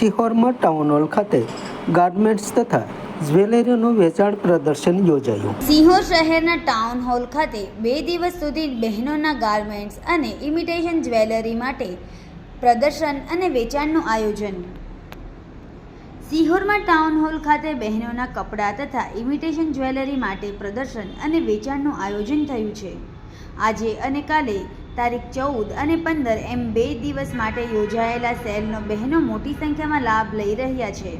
સિહોરમાં town hall ખાતે garments તથા જ્વેલરીનું વેચાણ પ્રદર્શન યોજાયું। સિહોર શહેરના ટાઉન હોલ ખાતે 2 દિવસ સુધી બહેનોના ગાર્મેન્ટ્સ અને ઇમિટેશન જ્વેલરી માટે પ્રદર્શન અને વેચાણનું આયોજન। સિહોરમાં ટાઉન હોલ ખાતે બહેનોના કપડાં તથા ઇમિટેશન જ્વેલરી માટે પ્રદર્શન અને વેચાણનું આયોજન થયું છે। આજે અને કાલે તારીખ 14 અને 15 એમ 2 દિવસ માટે યોજાયેલા સેલનો બહેનો મોટી સંખ્યામાં લાભ લઈ રહ્યા છે।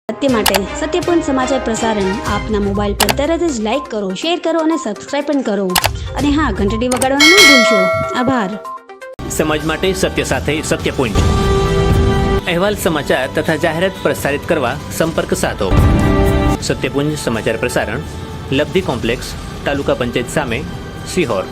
સત્ય માટે સત્યપૂર્ણ સમાચાર પ્રસારણ આપના મોબાઈલ પર તરત જ લાઈક કરો, શેર કરો અને સબસ્ક્રાઇબ પણ કરો અને હા, ઘંટડી વગાડવાનું ન ભૂલશો। આભાર। સમાજ માટે સત્ય સાથે સત્યપૂર્ણ અહેવાલ, સમાચાર તથા જાહેરાત પ્રસારિત કરવા સંપર્ક સાધો। સત્યપુંજ સમાચાર પ્રસારણ, લબ્ધિ કોમ્પ્લેક્સ, તાલુકા પંચાયત સામે, સિહોર।